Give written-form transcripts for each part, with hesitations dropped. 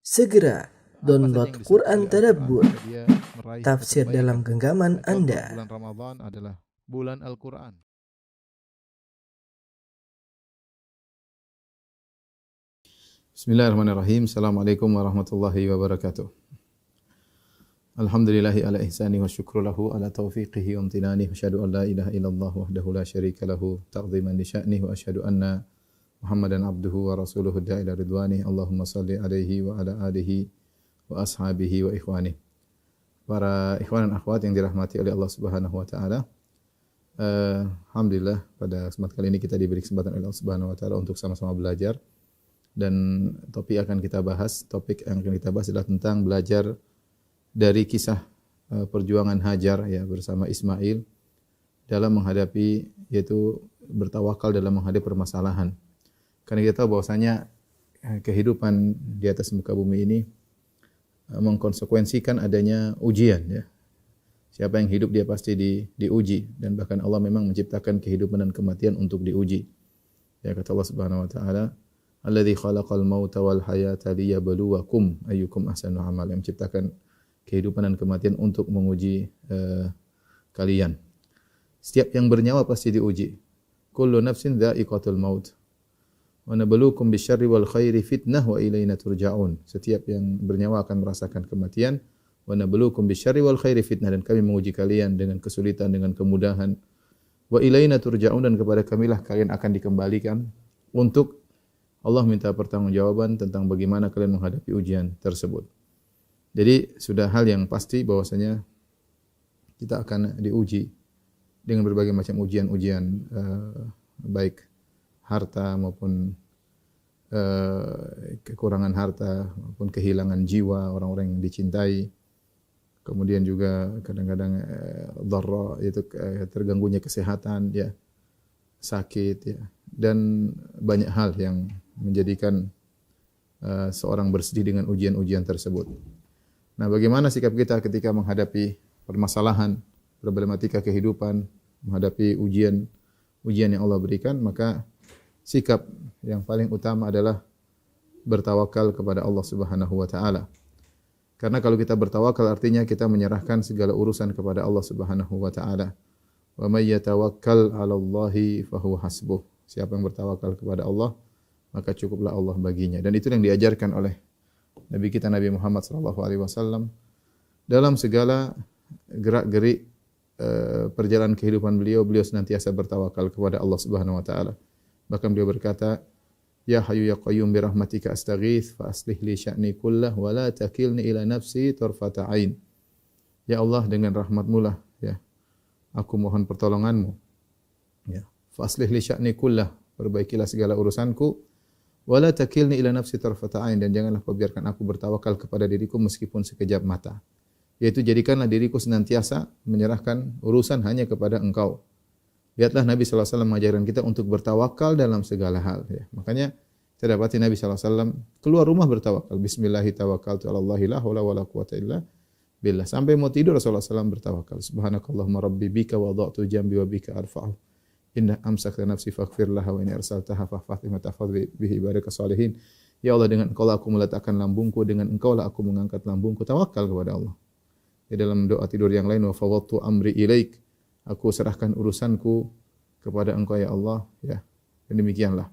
Segera download yang Quran disebut oleh Tadabbur, Al-Quran, dia meraih tafsir kebaikan. dalam genggaman Contoh, Anda. bulan Ramadan adalah bulan Al-Quran. Bismillahirrahmanirrahim. Assalamualaikum warahmatullahi wabarakatuh. Alhamdulillahi ala ihsani wa syukru lahu ala taufiqihi wa amtinani. Wa asyhadu an la ilaha illallah wahdahu la syarika lahu ta'ziman li sya'nih. Wa asyhadu anna Muhammadan abduhu wa rasuluhu da'ila ridwani. Allahumma salli alaihi wa ala alihi wa ashabihi wa ikhwani. Para ikhwan dan akhwat yang dirahmati oleh Allah Subhanahu wa taala. Alhamdulillah pada kesempatan kali ini kita diberi kesempatan oleh Allah Subhanahu wa taala untuk sama-sama belajar. Dan topik yang akan kita bahas adalah tentang belajar dari kisah perjuangan Hajar ya bersama Ismail dalam menghadapi, yaitu bertawakal dalam menghadapi permasalahan. Karena kita tahu bahwasanya kehidupan di atas muka bumi ini mengkonsekuensikan adanya ujian ya. Siapa yang hidup dia pasti diuji, dan bahkan Allah memang menciptakan kehidupan dan kematian untuk diuji. Ya, kata Allah Subhanahu wa taala, "Alladzi khalaqal mauta wal hayata liyabluwakum ayyukum ahsanu amala." Yang menciptakan kehidupan dan kematian untuk menguji kalian. Setiap yang bernyawa pasti diuji. Kullu nafsin dha'iqatul maut. Wa nabluukum bisyarri wal khairi fitnah wa ilaina turja'un. Setiap yang bernyawa akan merasakan kematian. Wa nabluukum bisyarri wal khairi fitnah, dan kami menguji kalian dengan kesulitan, dengan kemudahan. Wa ilaina turja'un, dan kepada kamilah kalian akan dikembalikan. Untuk Allah minta pertanggungjawaban tentang bagaimana kalian menghadapi ujian tersebut. Jadi sudah hal yang pasti bahwasanya kita akan diuji dengan berbagai macam ujian-ujian, baik harta maupun kekurangan harta maupun kehilangan jiwa orang-orang yang dicintai. Kemudian juga kadang-kadang dharra, yaitu terganggunya kesehatan ya, sakit ya, dan banyak hal yang menjadikan seorang bersedih dengan ujian-ujian tersebut. Nah, bagaimana sikap kita ketika menghadapi permasalahan, problematika kehidupan, menghadapi ujian yang Allah berikan? Maka sikap yang paling utama adalah bertawakal kepada Allah Subhanahu wa taala. Karena kalau kita bertawakal artinya kita menyerahkan segala urusan kepada Allah Subhanahu wa taala. Wa may yatawakkal 'alallahi fahuwa hasbuh. Siapa yang bertawakal kepada Allah, maka cukuplah Allah baginya. Dan itu yang diajarkan oleh Nabi kita Nabi Muhammad sallallahu alaihi wasallam dalam segala gerak-gerik perjalanan kehidupan beliau senantiasa bertawakal kepada Allah Subhanahu wa taala. Bahkan beliau berkata, "Ya Hayyu ya Qayyum bi rahmatika astaghits fa aslih li sya'ni kullah wa la takilni ila nafsi tarfata ain." Ya Allah, dengan rahmat-Mu lah ya, aku mohon pertolonganmu. Ya, fa aslih li sya'ni kullah, perbaikilah segala urusanku. Wala takilni ila nafsi tarfata ain, dan janganlah kau biarkan aku bertawakal kepada diriku meskipun sekejap mata. Yaitu jadikanlah diriku senantiasa menyerahkan urusan hanya kepada Engkau. Lihatlah Nabi sallallahu alaihi wasallam mengajarkan kita untuk bertawakal dalam segala hal ya. Makanya kita dapati Nabi sallallahu alaihi wasallam keluar rumah bertawakal. Bismillahi tawakkaltu 'alallahi la haula wala quwwata illa billah. Sampai mau tidur Rasulullah sallallahu alaihi wasallam bertawakal. Subhanakallahumma rabbi bika wada'tu jambi wa bika arfa'u. Inna amsakta nafsi faghfir laha wa in arsaltaha fahfaظ tahfaz bihi ibadaka salihin. Ya Allah, dengan Engkau lah aku meletakkan lambungku, dengan Engkau lah aku mengangkat lambungku. Tawakal kepada Allah. Di dalam doa tidur yang lain, wa fawwadtu amri ilaik, aku serahkan urusanku kepada Engkau ya Allah ya. Dan demikianlah.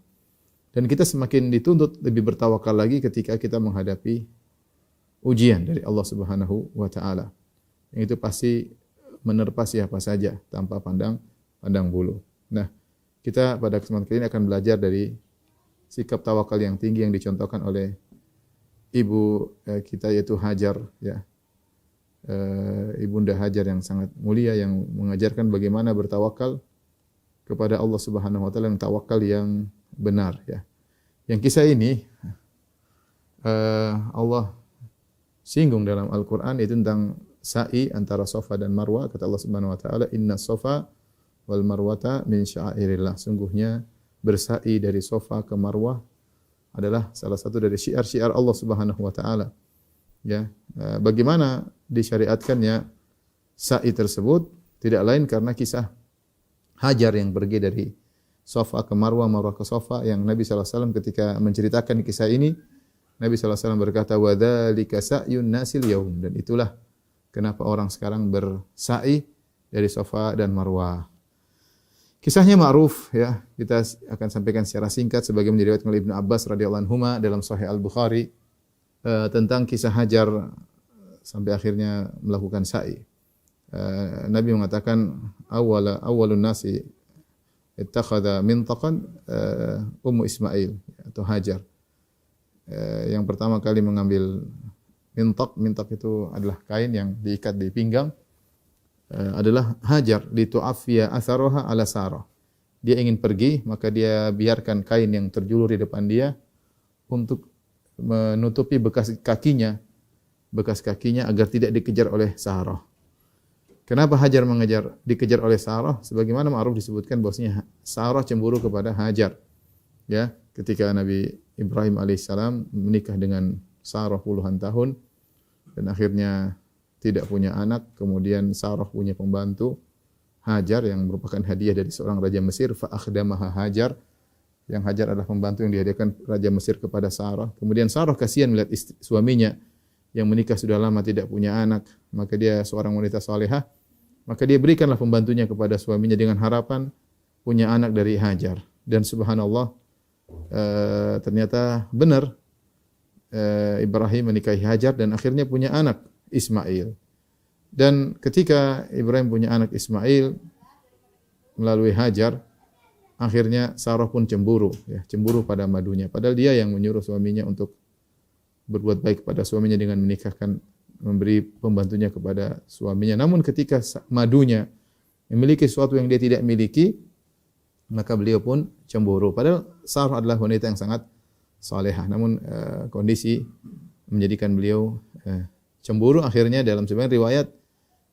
Dan kita semakin dituntut lebih bertawakal lagi ketika kita menghadapi ujian dari Allah Subhanahu wa taala. Yang itu pasti menerpa siapa saja tanpa pandang bulu. Nah, kita pada kesempatan kali ini akan belajar dari sikap tawakal yang tinggi yang dicontohkan oleh ibu kita, yaitu Hajar ya. Ibunda Hajar yang sangat mulia, yang mengajarkan bagaimana bertawakal kepada Allah Subhanahu wa taala, yang tawakal yang benar ya. Yang kisah ini Allah singgung dalam Al-Qur'an, itu tentang sa'i antara Safa dan Marwah. Kata Allah Subhanahu wa taala, "Inna Safa wal marwata min sya'airillah." Sungguhnya bersa'i dari Safa ke Marwah adalah salah satu dari syiar-syiar Allah Subhanahu wa taala. Ya, bagaimana disyariatkannya sa'i tersebut? Tidak lain karena kisah Hajar yang pergi dari Safa ke Marwah, Marwah ke Safa, yang Nabi sallallahu alaihi wasallam ketika menceritakan kisah ini, Nabi SAW berkata, "Wadzalika sa'yun nasil yaum." Dan itulah kenapa orang sekarang bersa'i dari Safa dan Marwah. Kisahnya ma'ruf ya. Kita akan sampaikan secara singkat sebagaimana diriwayatkan oleh Ibnu Abbas radhiyallahu anhuma dalam Sahih Al-Bukhari tentang kisah Hajar sampai akhirnya melakukan sa'i. Nabi mengatakan awwalun nasi ittakhadha mintaqan Ummu Ismail atau Hajar. Yang pertama kali mengambil mintak itu adalah kain yang diikat di pinggang, adalah Hajar, litu'affiya atharoha ala Sarah. Dia ingin pergi, maka dia biarkan kain yang terjulur di depan dia untuk menutupi bekas kakinya agar tidak dikejar oleh Sarah. Kenapa Hajar dikejar oleh Sarah? Sebagaimana ma'ruf disebutkan bahwasanya Sarah cemburu kepada Hajar. Ya, ketika Nabi Ibrahim alaihissalam menikah dengan Sarah puluhan tahun dan akhirnya tidak punya anak, kemudian Sarah punya pembantu Hajar yang merupakan hadiah dari seorang raja Mesir, fa akhdamaha Hajar, yang Hajar adalah pembantu yang dihadiahkan raja Mesir kepada Sarah. Kemudian Sarah kasihan melihat suaminya yang menikah sudah lama tidak punya anak, maka dia seorang wanita salehah, maka dia berikanlah pembantunya kepada suaminya dengan harapan punya anak dari Hajar. Dan subhanallah, ternyata benar Ibrahim menikahi Hajar dan akhirnya punya anak Ismail. Dan ketika Ibrahim punya anak Ismail melalui Hajar, akhirnya Sarah pun cemburu pada madunya. Padahal dia yang menyuruh suaminya untuk berbuat baik kepada suaminya dengan memberi pembantunya kepada suaminya. Namun ketika madunya memiliki sesuatu yang dia tidak miliki, maka beliau pun cemburu. Padahal Sarah adalah wanita yang sangat salehah. Namun kondisi menjadikan beliau cemburu. Akhirnya dalam sebagian riwayat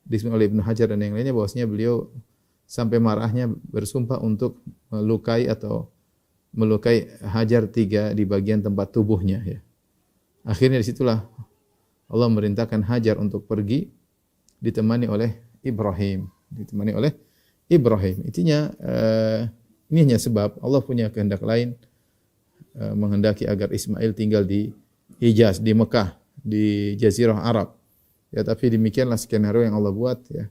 disebutkan oleh Ibnu Hajar dan yang lainnya bahwasanya beliau sampai marahnya bersumpah untuk melukai Hajar 3 di bagian tempat tubuhnya. Ya. Akhirnya disitulah Allah memerintahkan Hajar untuk pergi ditemani oleh Ibrahim. Intinya ini hanya sebab Allah punya kehendak lain, menghendaki agar Ismail tinggal di Hijaz, di Mekah, di Jazirah Arab. Ya, tapi demikianlah skenario yang Allah buat ya.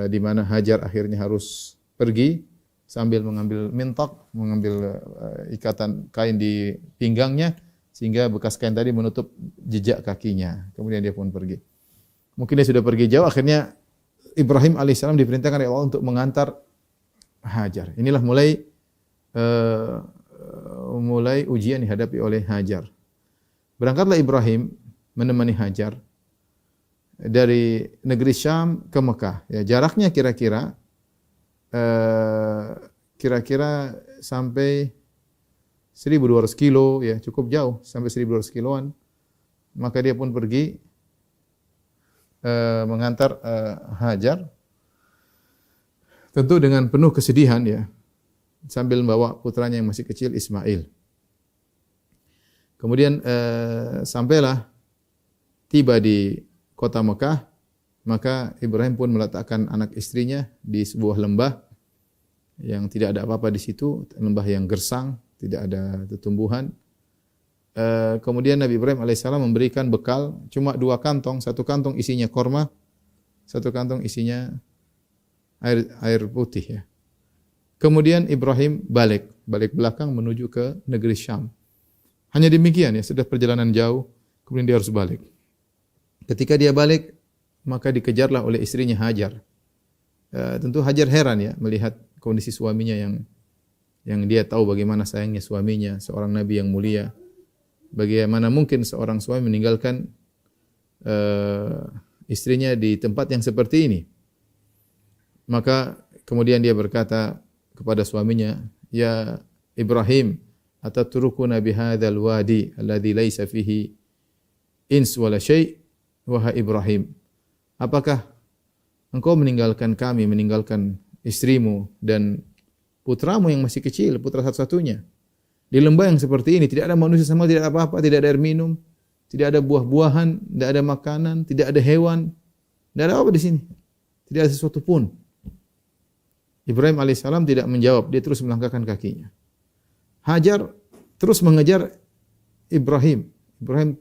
Di mana Hajar akhirnya harus pergi sambil mengambil mengambil ikatan kain di pinggangnya sehingga bekas kain tadi menutup jejak kakinya. Kemudian dia pun pergi. Mungkin dia sudah pergi jauh, akhirnya Ibrahim alaihissalam diperintahkan oleh Allah untuk mengantar Hajar. Inilah mulai ujian dihadapi oleh Hajar. Berangkatlah Ibrahim menemani Hajar dari negeri Syam ke Mekah. Ya, jaraknya kira-kira sampai 1.200 kilo, ya cukup jauh, sampai 1.200 kiloan. Maka dia pun pergi mengantar Hajar, tentu dengan penuh kesedihan ya, sambil membawa putranya yang masih kecil Ismail. Kemudian sampailah tiba di kota Mekah, maka Ibrahim pun meletakkan anak istrinya di sebuah lembah yang tidak ada apa-apa di situ, lembah yang gersang, tidak ada tumbuhan. Kemudian Nabi Ibrahim alaihissalam memberikan bekal cuma 2 kantong, 1 kantong isinya korma, 1 kantong isinya air putih ya. Kemudian Ibrahim balik belakang menuju ke negeri Syam. Hanya demikian ya, sudah perjalanan jauh, kemudian dia harus balik. Ketika dia balik, maka dikejarlah oleh istrinya Hajar. Tentu Hajar heran ya melihat kondisi suaminya yang dia tahu bagaimana sayangnya suaminya, seorang nabi yang mulia. Bagaimana mungkin seorang suami meninggalkan istrinya di tempat yang seperti ini? Maka kemudian dia berkata kepada suaminya, "Ya Ibrahim, atatrukuna bihadzal wadi alladhi laisa fihi ins wala syai'?" Wahai Ibrahim, apakah engkau meninggalkan kami, meninggalkan istrimu dan putramu yang masih kecil, putra satu-satunya, di lembah yang seperti ini, tidak ada manusia sama, tidak ada apa-apa, tidak ada air minum, tidak ada buah-buahan, tidak ada makanan, tidak ada hewan, tidak ada apa di sini, tidak ada sesuatu pun. Ibrahim alaihissalam tidak menjawab, dia terus melangkahkan kakinya. Hajar terus mengejar Ibrahim. Ibrahim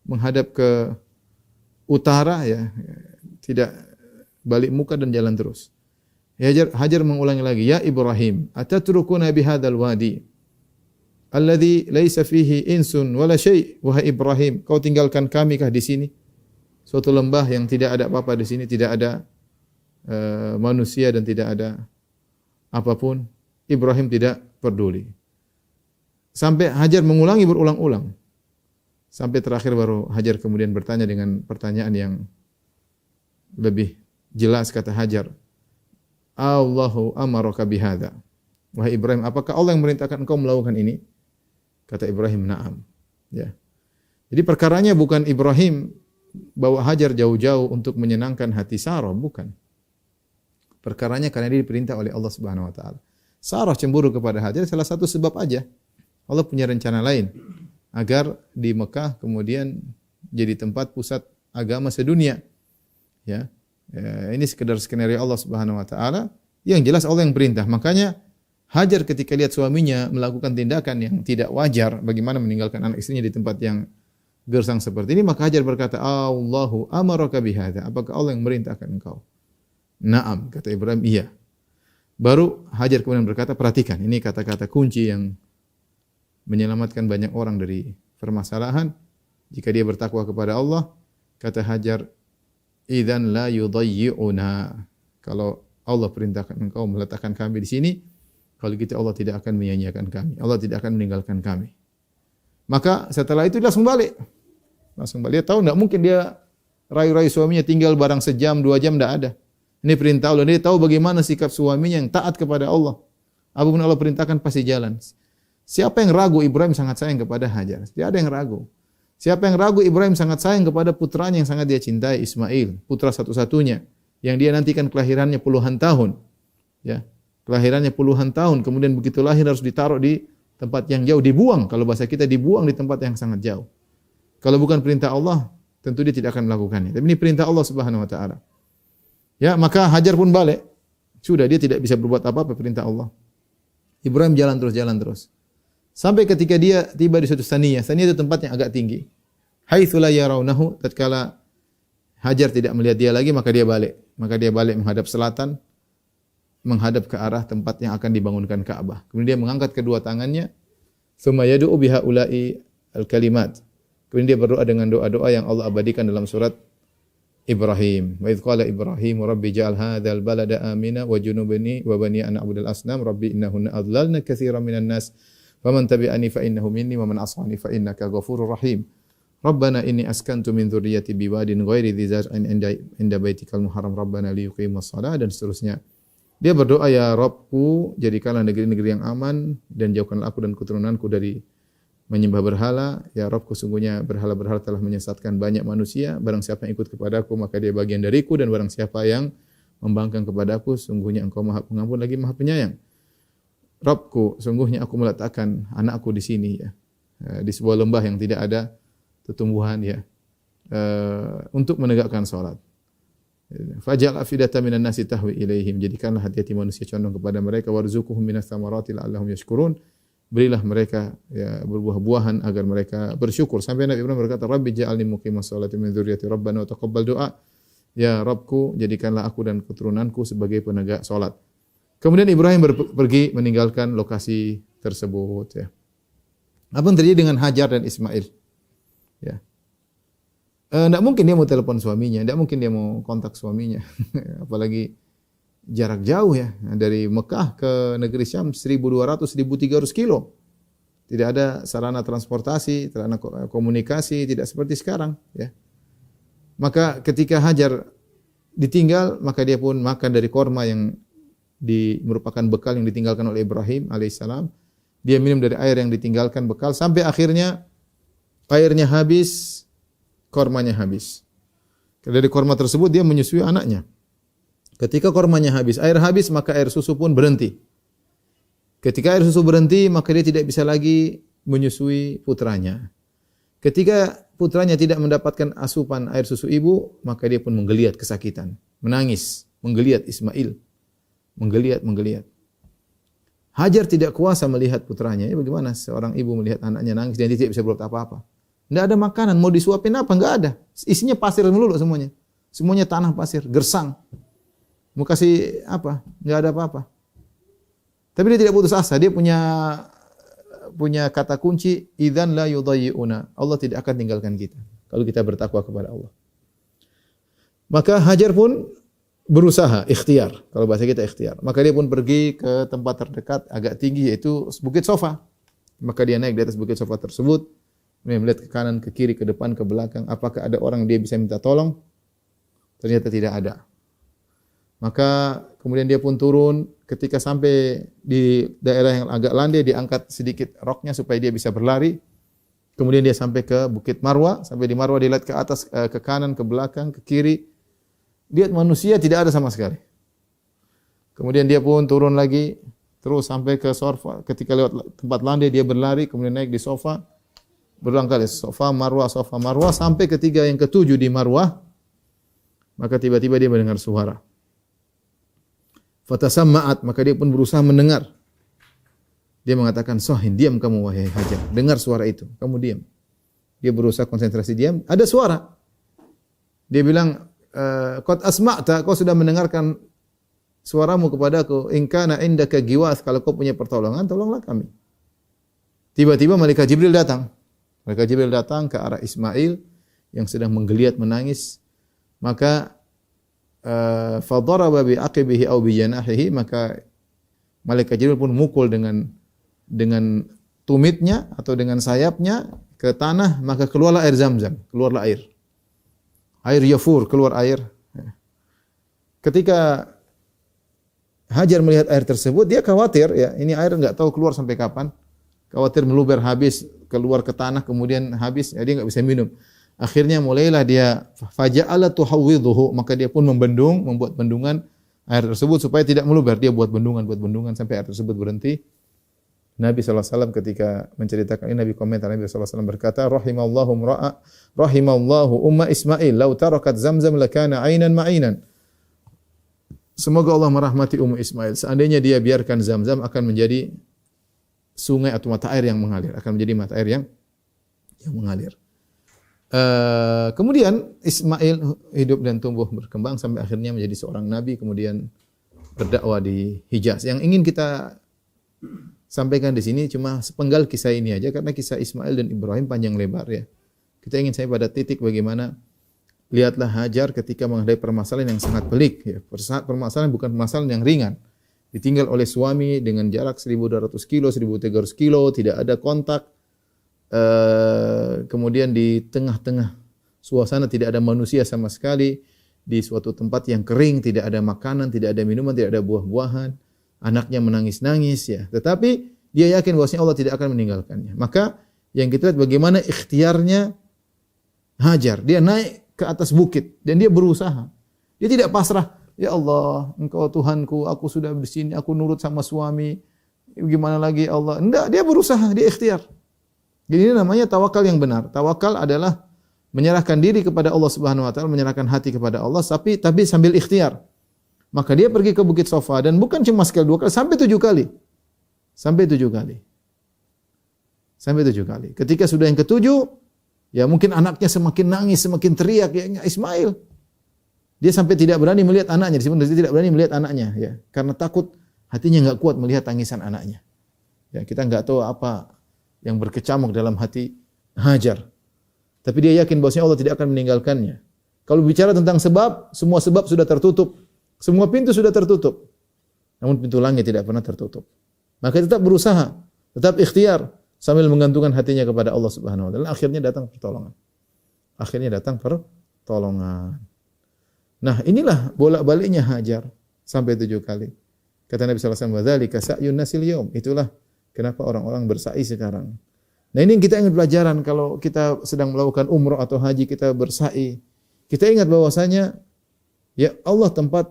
menghadap ke utara ya, tidak balik muka dan jalan terus. Hajar mengulangi lagi, ya Ibrahim, atatrukuna bihadzal wadi alladhi laisa fihi insun wala syai'. Wahai Ibrahim, kau tinggalkan kami kah di sini? Suatu lembah yang tidak ada apa-apa di sini, tidak ada manusia dan tidak ada apapun. Ibrahim tidak peduli. Sampai Hajar mengulangi berulang-ulang. Sampai terakhir baru Hajar kemudian bertanya dengan pertanyaan yang lebih jelas, kata Hajar, Allahu amaraka bihadza. Wahai Ibrahim, apakah Allah yang merintahkan engkau melakukan ini? Kata Ibrahim, na'am. Ya. Jadi perkaranya bukan Ibrahim bawa Hajar jauh-jauh untuk menyenangkan hati Sarah, bukan. Perkaranya karena dia diperintah oleh Allah Subhanahu wa taala. Sarah cemburu kepada Hajar salah satu sebab aja. Allah punya rencana lain agar di Mekah kemudian jadi tempat pusat agama sedunia. Ya. Ini sekedar skenario Allah Subhanahu wa taala. Yang jelas Allah yang perintah. Makanya Hajar ketika lihat suaminya melakukan tindakan yang tidak wajar, bagaimana meninggalkan anak istrinya di tempat yang gersang seperti ini, maka Hajar berkata, Allahu amaraka bihadza. Apakah Allah yang merintahkan engkau? Naam, kata Ibrahim, iya. Baru Hajar kemudian berkata, perhatikan, ini kata-kata kunci yang menyelamatkan banyak orang dari permasalahan. Jika dia bertakwa kepada Allah, kata Hajar, idzan la yudayyi'una. Kalau Allah perintahkan engkau meletakkan kami di sini, kalau gitu Allah tidak akan menyia-nyiakan kami. Allah tidak akan meninggalkan kami. Maka setelah itu dia langsung balik. Langsung balik. Dia tahu enggak mungkin dia rayu-rayu suaminya tinggal barang sejam, 2 jam, enggak ada. Ini perintah Allah. Dia tahu bagaimana sikap suaminya yang taat kepada Allah. Apapun Allah perintahkan pasti jalan. Siapa yang ragu Ibrahim sangat sayang kepada Hajar? Tidak ada yang ragu. Siapa yang ragu Ibrahim sangat sayang kepada putranya yang sangat dia cintai, Ismail, putra satu-satunya yang dia nantikan kelahirannya puluhan tahun. Ya. Kelahirannya puluhan tahun, kemudian begitu lahir harus ditaruh di tempat yang jauh, dibuang. Kalau bahasa kita dibuang di tempat yang sangat jauh. Kalau bukan perintah Allah, tentu dia tidak akan melakukannya. Tapi ini perintah Allah Subhanahu wa taala. Ya, maka Hajar pun balik. Sudah dia tidak bisa berbuat apa-apa perintah Allah. Ibrahim jalan terus. Sampai ketika dia tiba di suatu saniyah. Saniyah itu tempat yang agak tinggi. Haitsu la yarawnahu, tatkala Hajar tidak melihat dia lagi, maka dia balik. Maka dia balik menghadap selatan, menghadap ke arah tempat yang akan dibangunkan Ka'bah. Kemudian dia mengangkat kedua tangannya, tsumma yad'u biha ula'i al-kalimat. Kemudian dia berdoa dengan doa-doa yang Allah abadikan dalam surat Ibrahim. Wa idz qala Ibrahim rabbi ja'al hadzal balada amina wa junubni wa bani an a'budal asnam rabbi innahunna adlalna katsiran minan nas faman tabi'ani fa innahu minni wa man 'asani fa innaka ghafurur rahim. Rabbana inni askantu min dzurriyyati biwadin ghairi dzi zar'in inda baitikal muharram rabbana liyuqimus shalah dan seterusnya. Dia berdoa, ya Rabbku, jadikanlah negeri-negeri yang aman dan jauhkanlah aku dan keturunanku dari menyembah berhala. Ya Rabbku, sungguhnya berhala-berhala telah menyesatkan banyak manusia. Barang siapa yang ikut kepadaku, maka dia bagian dariku. Dan barang siapa yang membangkang kepadaku, sungguhnya engkau maha pengampun lagi maha penyayang. Rabbku, sungguhnya aku meletakkan anakku di sini, ya, di sebuah lembah yang tidak ada tumbuhan, ya, untuk menegakkan salat. Faj'al afidatan minan nasi tahwi ilaihim, jadikanlah hati-hati manusia condong kepada mereka, warzuqhum minas thamarati la'allahum yashkurun, berilah mereka, ya, berbuah-buahan agar mereka bersyukur. Sampai Nabi Ibrahim berkata, Rabbi ja'alni muqimas sholati min dzurriyyati rabbana wa taqabbal du'a. Ya Rabbku, jadikanlah aku dan keturunanku sebagai penegak salat. Kemudian Ibrahim pergi meninggalkan lokasi tersebut, ya. Apa yang terjadi dengan Hajar dan Ismail? Ya. Tidak mungkin dia mau telepon suaminya, tidak mungkin dia mau kontak suaminya, apalagi jarak jauh, ya, dari Mekah ke negeri Syam 1.200-1.300 kilo. Tidak ada sarana transportasi, sarana komunikasi, tidak seperti sekarang, ya. Maka ketika Hajar ditinggal, maka dia pun makan dari korma yang merupakan bekal yang ditinggalkan oleh Ibrahim alaihissalam. Dia minum dari air yang ditinggalkan bekal sampai akhirnya airnya habis, kormanya habis. Dari korma tersebut dia menyusui anaknya. Ketika kormanya habis, air habis, maka air susu pun berhenti. Ketika air susu berhenti, maka dia tidak bisa lagi menyusui putranya. Ketika putranya tidak mendapatkan asupan air susu ibu, maka dia pun menggeliat kesakitan, menangis, menggeliat Ismail. Menggeliat. Hajar tidak kuasa melihat putranya. Ya, bagaimana seorang ibu melihat anaknya nangis dan dia tidak bisa berbuat apa-apa. Tidak ada makanan, mau disuapin apa? Enggak ada. Isinya pasir melulu semuanya. Semuanya tanah pasir, gersang. Mau kasih apa? Enggak ada apa-apa. Tapi dia tidak putus asa. Dia punya kata kunci, idzan la yudayyi'una. Allah tidak akan tinggalkan kita kalau kita bertakwa kepada Allah. Maka Hajar pun berusaha, ikhtiar. Kalau bahasa kita ikhtiar. Maka dia pun pergi ke tempat terdekat agak tinggi, yaitu Bukit Sofa. Maka dia naik di atas Bukit Sofa tersebut. Dia melihat ke kanan, ke kiri, ke depan, ke belakang. Apakah ada orang dia bisa minta tolong? Ternyata tidak ada. Maka kemudian dia pun turun. Ketika sampai di daerah yang agak landai, dia angkat sedikit roknya supaya dia bisa berlari. Kemudian dia sampai ke Bukit Marwa. Sampai di Marwa dia lihat ke atas, ke kanan, ke belakang, ke kiri. Lihat manusia tidak ada sama sekali. Kemudian dia pun turun lagi. Terus sampai ke sofa. Ketika lewat tempat landai dia berlari. Kemudian naik di sofa. Berulang kali, sofa Marwah, sampai ketiga yang ketujuh di Marwah, maka tiba-tiba dia mendengar suara. Fatasamma'at, maka dia pun berusaha mendengar. Dia mengatakan, "Sohin, diam kamu wahai Hajar, dengar suara itu, kamu diam." Dia berusaha konsentrasi diam, ada suara. Dia bilang, "Qad asma'ta, kau sudah mendengarkan suaramu kepadaku. In kana indaka giwath, kalau kau punya pertolongan, tolonglah kami." Tiba-tiba malaikat Jibril datang. Malaikat Jibril datang ke arah Ismail yang sedang menggeliat menangis. Maka fadaraba bi aqibihi aw bi janahihi, maka malaikat Jibril pun mukul dengan tumitnya atau dengan sayapnya ke tanah, maka keluarlah air Zamzam, keluarlah air. Air yafur, keluar air. Ketika Hajar melihat air tersebut, dia khawatir ya, ini air enggak tahu keluar sampai kapan. Khawatir meluber habis, keluar ke tanah kemudian habis, ya dia enggak bisa minum. Akhirnya mulailah dia faja'ala tuhawwidhuhu, maka dia pun membuat bendungan air tersebut supaya tidak meluber. Dia buat bendungan sampai air tersebut berhenti. Nabi SAW ketika menceritakan ini, Nabi komentar, Nabi SAW berkata, rahimallahu umma Ismail, lau tarakat Zamzam lakana ainan ma'inan. Semoga Allah merahmati Ummu Ismail. Seandainya dia biarkan Zamzam akan menjadi sungai atau mata air yang mengalir, akan menjadi mata air yang mengalir. Kemudian Ismail hidup dan tumbuh berkembang sampai akhirnya menjadi seorang nabi, kemudian berdakwah di Hijaz. Yang ingin kita sampaikan di sini cuma sepenggal kisah ini aja, karena kisah Ismail dan Ibrahim panjang lebar ya. Kita ingin sampai pada titik bagaimana lihatlah Hajar ketika menghadapi permasalahan yang sangat pelik ya. Permasalahan bukan permasalahan yang ringan. Ditinggal oleh suami dengan jarak 1.200 kilo, 1.300 kilo, tidak ada kontak. Kemudian di tengah-tengah suasana tidak ada manusia sama sekali. Di suatu tempat yang kering, tidak ada makanan, tidak ada minuman, tidak ada buah-buahan. Anaknya menangis-nangis ya. Tetapi dia yakin bahwasanya Allah tidak akan meninggalkannya. Maka yang kita lihat bagaimana ikhtiarnya Hajar. Dia naik ke atas bukit dan dia berusaha. Dia tidak pasrah. Ya Allah, Engkau Tuhanku, aku sudah di sini, aku nurut sama suami. Gimana lagi Allah? Enggak, dia berusaha, dia ikhtiar. Jadi ini namanya tawakal yang benar. Tawakal adalah menyerahkan diri kepada Allah Subhanahu wa taala, menyerahkan hati kepada Allah, tapi sambil ikhtiar. Maka dia pergi ke Bukit Sofa dan bukan cuma sekali 2 kali, sampai 7 kali. Sampai 7 kali. Sampai 7 kali. Ketika sudah yang ke-7, ya mungkin anaknya semakin nangis, semakin teriak ya Ismail. Dia sampai tidak berani melihat anaknya, dia tidak berani melihat anaknya ya, karena takut hatinya enggak kuat melihat tangisan anaknya. Ya, kita enggak tahu apa yang berkecamuk dalam hati Hajar. Tapi dia yakin bahwasanya Allah tidak akan meninggalkannya. Kalau bicara tentang sebab, semua sebab sudah tertutup. Semua pintu sudah tertutup. Namun pintu langit tidak pernah tertutup. Maka tetap berusaha, tetap ikhtiar sambil menggantungkan hatinya kepada Allah Subhanahu wa taala. Akhirnya datang pertolongan. Nah, inilah bolak-baliknya Hajar sampai 7 kali. Kata Nabi sallallahu alaihi wasallam, "Dzalika sa'yun nasil yaum." Itulah kenapa orang-orang bersa'i sekarang. Nah, ini kita ingat pelajaran kalau kita sedang melakukan umrah atau haji, kita bersa'i. Kita ingat bahwasanya ya Allah tempat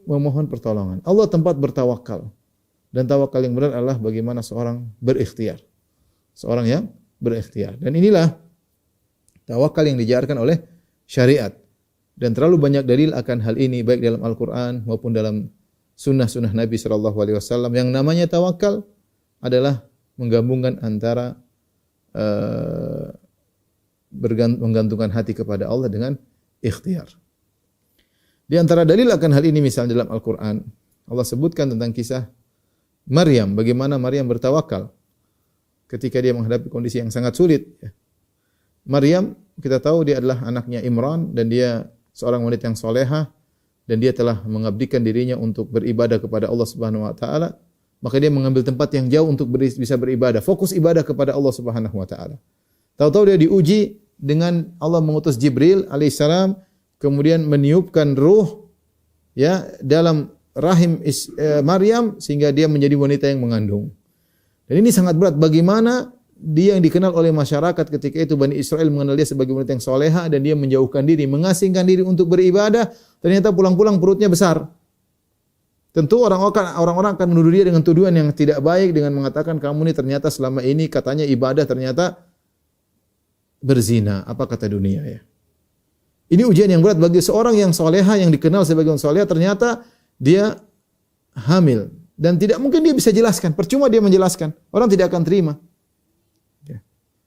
memohon pertolongan. Allah tempat bertawakal. Dan tawakal yang benar adalah bagaimana seorang berikhtiar. Seorang yang berikhtiar. Dan inilah tawakal yang diajarkan oleh syariat. Dan terlalu banyak dalil akan hal ini baik dalam Al-Qur'an maupun dalam sunnah-sunnah Nabi SAW. Yang namanya tawakal adalah menggabungkan antara menggantungkan hati kepada Allah dengan ikhtiar. Di antara dalil akan hal ini misalnya dalam Al-Quran, Allah sebutkan tentang kisah Maryam, bagaimana Maryam bertawakal ketika dia menghadapi kondisi yang sangat sulit. Maryam, kita tahu dia adalah anaknya Imran dan dia seorang wanita yang solehah dan dia telah mengabdikan dirinya untuk beribadah kepada Allah Subhanahu wa taala, maka dia mengambil tempat yang jauh untuk bisa beribadah, fokus ibadah kepada Allah Subhanahu wa taala. Tahu-tahu dia diuji dengan Allah mengutus Jibril alaihissalam, kemudian meniupkan ruh ya dalam rahim Maryam sehingga dia menjadi wanita yang mengandung. Dan ini sangat berat. Bagaimana dia yang dikenal oleh masyarakat ketika itu Bani Israel mengenal dia sebagai wanita yang soleha dan dia menjauhkan diri, mengasingkan diri untuk beribadah, ternyata pulang-pulang perutnya besar. Tentu orang-orang akan menuduh dia dengan tuduhan yang tidak baik dengan mengatakan kamu ini ternyata selama ini katanya ibadah ternyata berzina. Apa kata dunia ya? Ini ujian yang berat bagi seorang yang soleha yang dikenal sebagai orang soleha, ternyata dia hamil dan tidak mungkin dia bisa jelaskan. Percuma dia menjelaskan, orang tidak akan terima.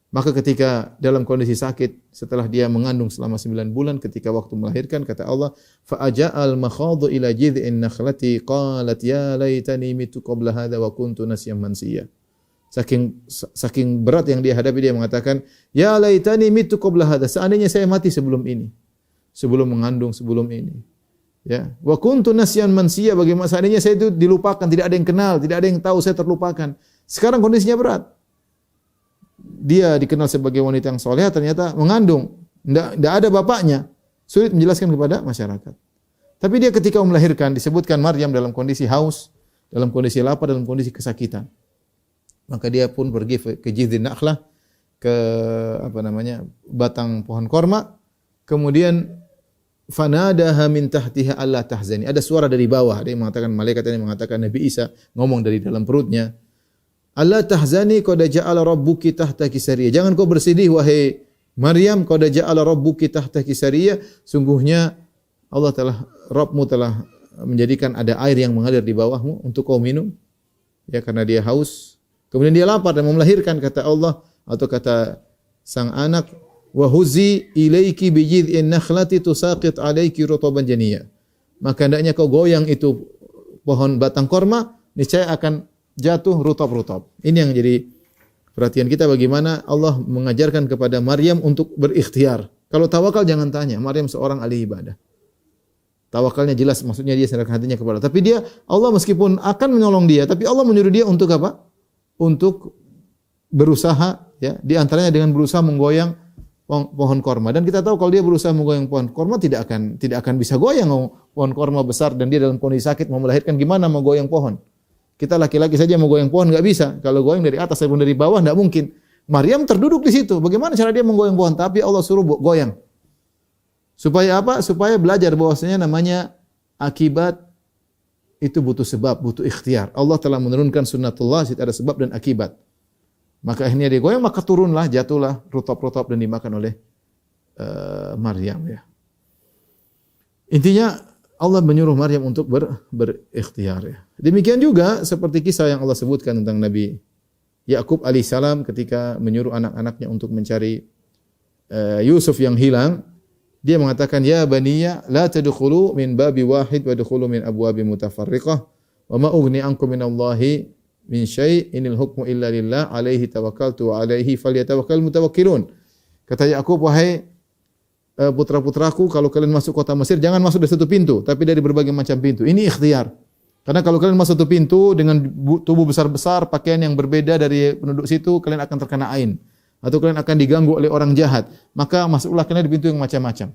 Maka ketika dalam kondisi sakit, setelah dia mengandung selama 9 bulan, ketika waktu melahirkan, kata Allah, فَأَجَأَ الْمَخَاضُ إِلَى جِذْءِ النَّخْلَةِ قَالَتْ يَا لَيْتَنِي مِتُّ قَبْلَ هَذَا وَكُنْتُ نَسْيًا مَنْسِيًّا. Saking berat yang dia hadapi, dia mengatakan, Ya laitani mitu qabla hadha, seandainya saya mati sebelum ini, sebelum mengandung, sebelum ini. Ya, wa kuntu nasyan mansiya, bagaimana seandainya saya itu dilupakan, tidak ada yang kenal, tidak ada yang tahu, saya terlupakan. Sekarang kondisinya berat. Dia dikenal sebagai wanita yang soleh, ternyata mengandung, tidak ada bapaknya, sulit menjelaskan kepada masyarakat. Tapi dia ketika melahirkan disebutkan Maryam dalam kondisi haus, dalam kondisi lapar, dalam kondisi kesakitan. Maka dia pun pergi ke Jidhin Nakhlah, ke batang pohon korma, kemudian fanadaha min tahtiha alla tahzani. Ada suara dari bawah, ada yang mengatakan malaikat, yang mengatakan Nabi Isa ngomong dari dalam perutnya. Alla tahzani qad ja'ala rabbuki tahtaki sariyah. Jangan kau bersedih wahai Maryam, qad ja'ala rabbuki tahtaki sariyah. Sungguhnya Rabbmu telah menjadikan ada air yang mengalir di bawahmu untuk kau minum. Ya, karena dia haus. Kemudian dia lapar dan mau melahirkan, kata Allah atau kata sang anak, wa huzi ilaiki bi jid'in nakhlati tusaqit alayki rutaban janiyya. Maka hendaknya kau goyang itu pohon batang korma, niscaya akan jatuh rutab-rutab. Ini yang jadi perhatian kita, bagaimana Allah mengajarkan kepada Maryam untuk berikhtiar. Kalau tawakal jangan tanya, Maryam seorang ahli ibadah. Tawakalnya jelas, maksudnya dia serahkan hatinya kepada Allah. Tapi dia, Allah meskipun akan menolong dia, tapi Allah menyuruh dia untuk apa? Untuk berusaha, ya, di antaranya dengan berusaha menggoyang pohon korma. Dan kita tahu kalau dia berusaha menggoyang pohon korma tidak akan bisa goyang pohon korma besar dan dia dalam kondisi sakit mau melahirkan, gimana mau goyang pohon? Kita laki-laki saja mau goyang pohon enggak bisa. Kalau goyang dari atas ataupun dari bawah enggak mungkin. Maryam terduduk di situ. Bagaimana cara dia menggoyang pohon? Tapi Allah suruh goyang. Supaya apa? Supaya belajar bahwasanya namanya akibat itu butuh sebab, butuh ikhtiar. Allah telah menurunkan sunnatullah, ada sebab dan akibat. Maka akhirnya dia goyang, maka turunlah, jatuhlah rutab-rutab dan dimakan oleh Maryam, ya. Intinya Allah menyuruh Maryam untuk berikhtiar, ya. Demikian juga seperti kisah yang Allah sebutkan tentang Nabi Yakub alaihissalam ketika menyuruh anak-anaknya untuk mencari Yusuf yang hilang. Dia mengatakan, ya baniya la tadkhulu min babi wahid wa dkhulu min abwabi mutafarriqah wa ma ughni ankum minallahi min syai' inil hukmu illa lillah alaihi tawakkaltu wa alaihi falyatawakkal mutawakkilun. Kata Yakub, wahai putra-putraku, kalau kalian masuk kota Mesir jangan masuk dari satu pintu, tapi dari berbagai macam pintu. Ini ikhtiar. Karena kalau kalian masuk satu pintu dengan tubuh besar-besar, pakaian yang berbeda dari penduduk situ, kalian akan terkena ain. Atau kalian akan diganggu oleh orang jahat. Maka masuklah kalian di pintu yang macam-macam.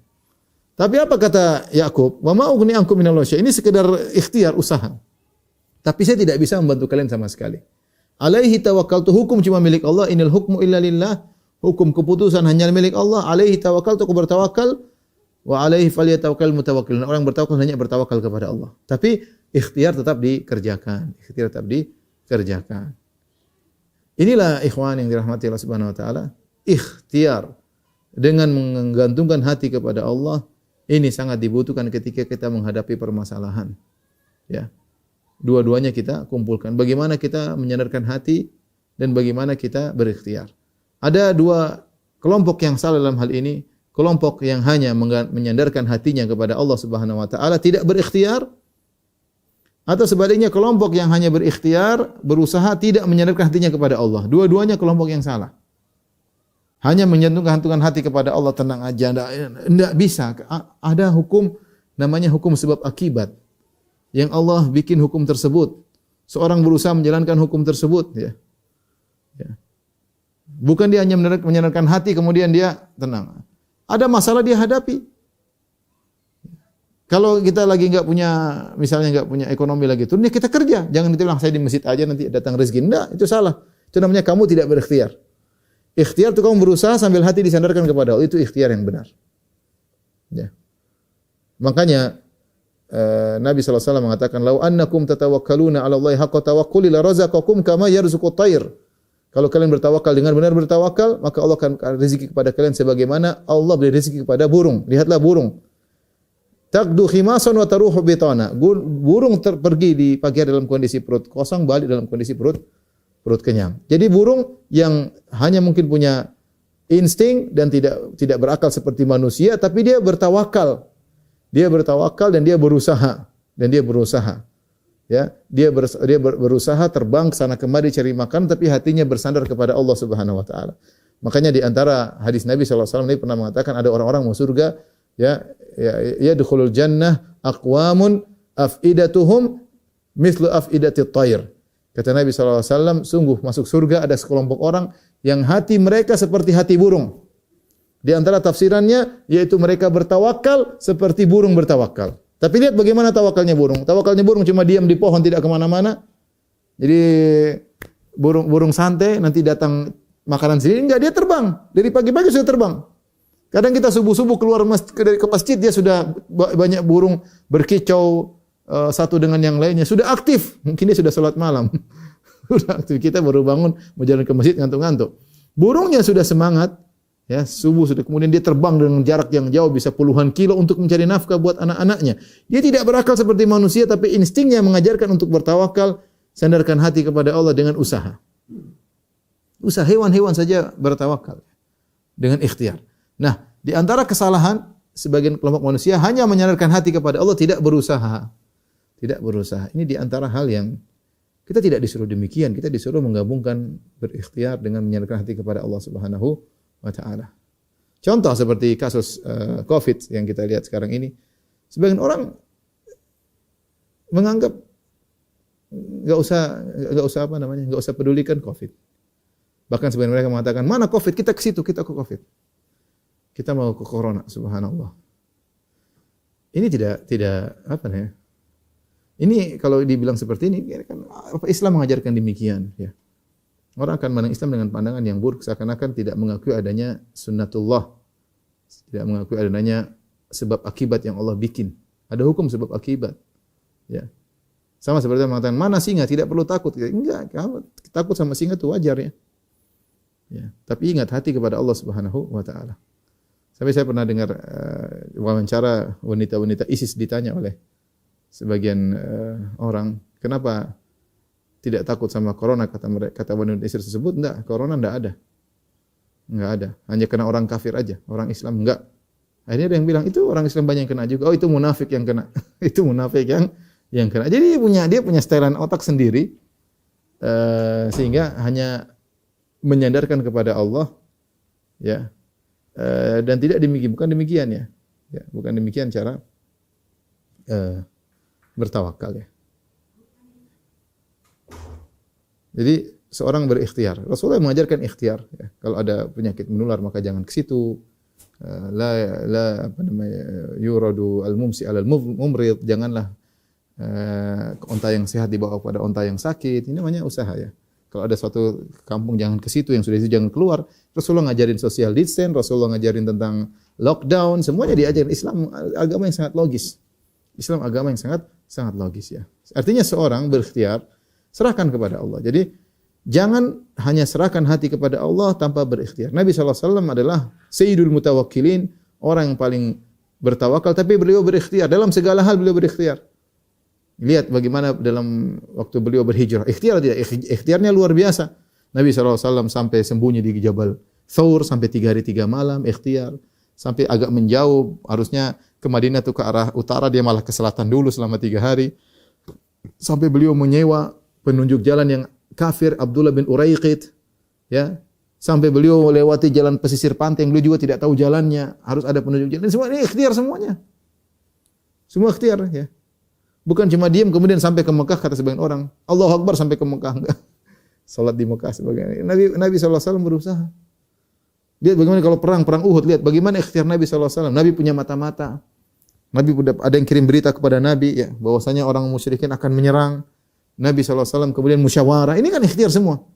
Tapi apa kata Yakub? Wa ma ughni ankum minallahi syai'. Ini sekedar ikhtiar, usaha. Tapi saya tidak bisa membantu kalian sama sekali. Alaihi tawakkaltu, hukum cuma milik Allah. Inil hukmu illa lillah. Hukum keputusan hanya milik Allah. Alaihi tawakkaltu, aku bertawakal. Wa alaihi falyatawakkal mutawakkilun. Orang bertawakal hanya bertawakal kepada Allah. Tapi ikhtiar tetap dikerjakan. Ikhtiar tetap dikerjakan. Inilah ikhwan yang dirahmati Allah Subhanahu wa taala, ikhtiar dengan menggantungkan hati kepada Allah ini sangat dibutuhkan ketika kita menghadapi permasalahan. Ya. Dua-duanya kita kumpulkan. Bagaimana kita menyandarkan hati dan bagaimana kita berikhtiar. Ada dua kelompok yang salah dalam hal ini, kelompok yang hanya menyandarkan hatinya kepada Allah Subhanahu wa taala, tidak berikhtiar, atau sebaliknya kelompok yang hanya berikhtiar, berusaha, tidak menyandarkan hatinya kepada Allah. Dua-duanya kelompok yang salah. Hanya menyandarkan hati kepada Allah, tenang aja, enggak bisa. Ada hukum namanya hukum sebab akibat. Yang Allah bikin hukum tersebut. Seorang berusaha menjalankan hukum tersebut, ya. Bukan dia hanya menyenangkan hati kemudian dia tenang. Ada masalah dia hadapi. Kalau kita lagi enggak punya, misalnya enggak punya ekonomi lagi turun, ya kita kerja. Jangan bilang saya di masjid aja nanti datang rezeki. Enggak, itu salah. Itu namanya kamu tidak berikhtiar. Ikhtiar itu kamu berusaha sambil hati disandarkan kepada Allah. Itu ikhtiar yang benar. Ya. Makanya Nabi SAW mengatakan, "Lau annakum tatawakkaluna 'ala Allahi haqqa tawakkuli la razaqakum kama yarzuqut tayr." Kalau kalian bertawakal dengan benar bertawakal, maka Allah akan rezeki kepada kalian sebagaimana Allah beri rezeki kepada burung. Lihatlah burung. Taqdu khimasan wa taruhu bitana. Burung pergi di pagi hari dalam kondisi perut kosong, balik dalam kondisi perut kenyang. Jadi burung yang hanya mungkin punya insting dan tidak berakal seperti manusia, tapi dia bertawakal. Dia bertawakal dan dia berusaha. Ya, dia berusaha terbang ke sana kemari cari makan, tapi hatinya bersandar kepada Allah Subhanahu wa taala. Makanya di antara hadis Nabi SAW ini pernah mengatakan ada orang-orang masuk surga, yadkhulul jannah aqwamun afidatuhum mithlu afidatit tayr. Kata Nabi SAW, sungguh masuk surga ada sekelompok orang yang hati mereka seperti hati burung. Di antara tafsirannya, yaitu mereka bertawakal seperti burung bertawakal. Tapi lihat bagaimana tawakalnya burung. Tawakalnya burung cuma diam di pohon, tidak kemana-mana. Jadi burung santai, nanti datang makanan sendiri. Enggak, dia terbang. Dari pagi-pagi sudah terbang. Kadang kita subuh-subuh keluar ke masjid, dia sudah banyak burung berkicau, satu dengan yang lainnya, sudah aktif. Mungkin dia sudah salat malam. Sudah aktif. Kita baru bangun mau jalan ke masjid ngantuk-ngantuk. Burungnya sudah semangat, ya, subuh sudah, kemudian dia terbang dengan jarak yang jauh bisa puluhan kilo untuk mencari nafkah buat anak-anaknya. Dia tidak berakal seperti manusia, tapi instingnya mengajarkan untuk bertawakal, sandarkan hati kepada Allah dengan usaha. Usaha hewan-hewan saja bertawakal dengan ikhtiar. Nah, di antara kesalahan sebagian kelompok manusia hanya menyandarkan hati kepada Allah, tidak berusaha. Tidak berusaha. Ini di antara hal yang kita tidak disuruh demikian. Kita disuruh menggabungkan berikhtiar dengan menyandarkan hati kepada Allah Subhanahu wa taala. Contoh seperti kasus Covid yang kita lihat sekarang ini. Sebagian orang menganggap enggak usah pedulikan Covid. Bahkan sebagian mereka mengatakan, "Mana Covid? Kita ke situ, kita ke Covid. Kita mau ke corona." Subhanallah. Ini tidak apa ya? Ini kalau dibilang seperti ini, kan Islam mengajarkan demikian, ya. Orang akan memandang Islam dengan pandangan yang buruk, seakan-akan tidak mengakui adanya sunnatullah, tidak mengakui adanya sebab akibat yang Allah bikin. Ada hukum sebab akibat, ya. Sama seperti mengatakan, mana singa, tidak perlu takut. Enggak, kamu takut sama singa itu wajar, ya. Ya. Tapi ingat hati kepada Allah Subhanahu wa taala. Sampai saya pernah dengar wawancara wanita-wanita ISIS ditanya oleh sebagian orang, kenapa tidak takut sama corona, kata wanita ISIS tersebut, enggak, corona enggak ada. Hanya kena orang kafir aja, orang Islam enggak. Akhirnya ada yang bilang, itu orang Islam banyak yang kena juga. Oh, itu munafik yang kena. Itu munafik yang kena. Jadi dia punya setelan otak sendiri, sehingga hanya menyandarkan kepada Allah, ya, dan tidak demikian, bukan demikian, ya, bukan demikian cara bertawakal, ya. Jadi seorang berikhtiar. Rasulullah mengajarkan ikhtiar, ya. Kalau ada penyakit menular maka jangan ke situ. Yuradu al-mumsi 'alal mumrid. Janganlah unta yang sehat dibawa kepada unta yang sakit. Ini namanya usaha, ya. Kalau ada suatu kampung jangan ke situ, yang sudah itu jangan keluar. Rasulullah ngajarin social distance, Rasulullah ngajarin tentang lockdown, semuanya diajarin. Islam agama yang sangat logis. Islam agama yang sangat logis, ya. Artinya seorang berikhtiar, serahkan kepada Allah. Jadi jangan hanya serahkan hati kepada Allah tanpa berikhtiar. Nabi SAW adalah sayyidul mutawakkilin, orang yang paling bertawakal, tapi beliau berikhtiar. Dalam segala hal beliau berikhtiar. Lihat bagaimana dalam waktu beliau berhijrah. Ikhtiar tidak? Ikhtiarnya luar biasa. Nabi SAW sampai sembunyi di Jabal Thawr sampai 3 hari 3 malam ikhtiar, sampai agak menjauh, harusnya ke Madinah tuh ke arah utara, dia malah ke selatan dulu selama 3 hari. Sampai beliau menyewa penunjuk jalan yang kafir, Abdullah bin Uraiqit, ya. Sampai beliau lewati jalan pesisir pantai yang beliau juga tidak tahu jalannya, harus ada penunjuk jalan. Semua ini ikhtiar semuanya. Semua ikhtiar, ya. Bukan cuma diam kemudian sampai ke Mekah kata sebagian orang, Allahu Akbar sampai ke Mekah, enggak. Salat di Mekah sebagian. Nabi SAW berusaha. Lihat bagaimana kalau perang Uhud, lihat bagaimana ikhtiar Nabi SAW. Nabi punya mata-mata. Nabi ada yang kirim berita kepada Nabi, ya, bahwasanya orang musyrikin akan menyerang. Nabi SAW kemudian musyawarah. Ini kan ikhtiar semua.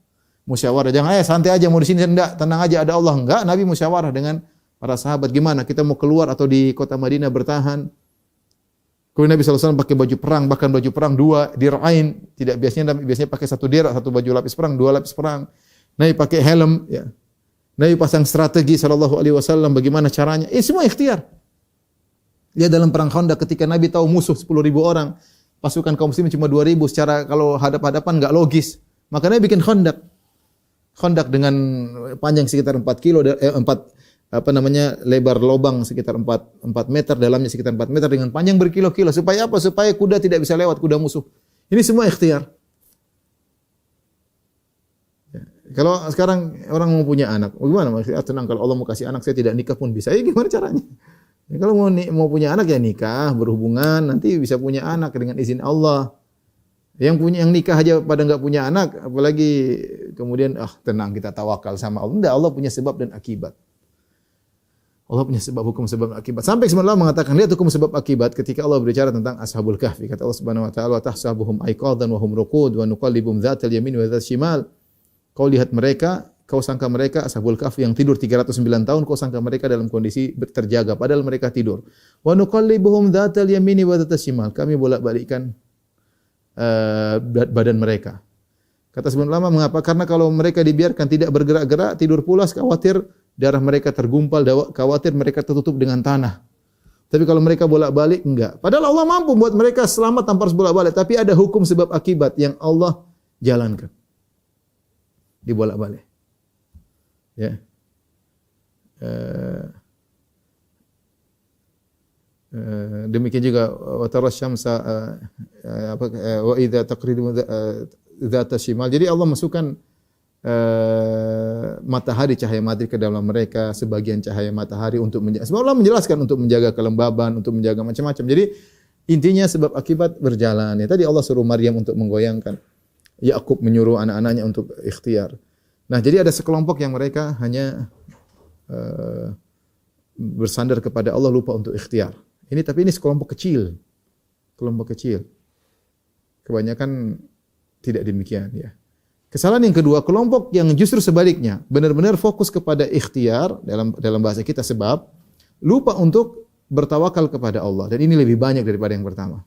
Musyawarah, jangan santai aja mau di sini, enggak, tenang aja ada Allah. Enggak, Nabi musyawarah dengan para sahabat, gimana kita mau keluar atau di kota Madinah bertahan. Kemudian Nabi SAW pakai baju perang, bahkan baju perang 2 dir'ain, tidak biasanya pakai 1 dir'ah, 1 baju lapis perang, 2 lapis perang. Nabi pakai helm, ya. Nabi pasang strategi sallallahu alaihi wasallam bagaimana caranya. Ini semua ikhtiar. Lihat dalam perang Khandaq ketika Nabi tahu musuh 10.000 orang, pasukan kaum muslimin cuma 2.000, secara kalau hadap-hadapan enggak logis. Maka Nabi bikin Khandaq. Khandaq dengan panjang sekitar 4 kilo, lebar lubang sekitar 4 meter, dalamnya sekitar 4 meter dengan panjang berkilo-kilo. Supaya apa? Supaya kuda tidak bisa lewat, kuda musuh. Ini semua ikhtiar. Ya. Kalau sekarang orang mau punya anak, gimana? Maksudnya tenang, kalau Allah mau kasih anak saya tidak nikah pun bisa. Ya gimana caranya? Ya, kalau mau punya anak ya nikah, berhubungan, nanti bisa punya anak dengan izin Allah. Yang nikah aja pada enggak punya anak, apalagi kemudian tenang kita tawakal sama Allah. Enggak, Allah punya sebab dan akibat. Allah punya sebab, hukum sebab akibat. Sampai Allah mengatakan lihat hukum sebab akibat ketika Allah berbicara tentang Ashabul Kahfi. Kata Allah Subhanahu wa taala, "Wa tahsabuhum aiqadan wa hum ruqud wa nuqallibum dzatal yamin wa dzatal shimal." Kau lihat mereka, kau sangka mereka Ashabul Kahfi yang tidur 309 tahun, kau sangka mereka dalam kondisi terjaga padahal mereka tidur. Wa nuqallibuhum dzatal yamin wa dzatal shimal. Kami bolak-balikkan badan mereka. Kata sebagian ulama, mengapa? Karena kalau mereka dibiarkan tidak bergerak-gerak, tidur pulas, khawatir darah mereka tergumpal, khawatir mereka tertutup dengan tanah. Tapi kalau mereka bolak-balik, enggak. Padahal Allah mampu buat mereka selamat tanpa harus bolak-balik. Tapi ada hukum sebab akibat yang Allah jalankan. Dibolak-balik. Ya. Demikian juga wa tarasyamsa wa idza taqridu dzata shimal. Jadi Allah masukkan matahari, cahaya matahari ke dalam mereka, sebagian cahaya matahari untuk menjaga. Allah menjelaskan untuk menjaga kelembaban, untuk menjaga macam-macam. Jadi intinya sebab akibat berjalan. Ya, tadi Allah suruh Maryam untuk menggoyangkan. Yakub menyuruh anak-anaknya untuk ikhtiar. Nah, jadi ada sekelompok yang mereka hanya bersandar kepada Allah, lupa untuk ikhtiar. Tapi ini sekelompok kecil. Kelompok kecil. Kebanyakan tidak demikian, ya. Kesalahan yang kedua, kelompok yang justru sebaliknya, benar-benar fokus kepada ikhtiar dalam bahasa kita sebab, lupa untuk bertawakal kepada Allah. Dan ini lebih banyak daripada yang pertama.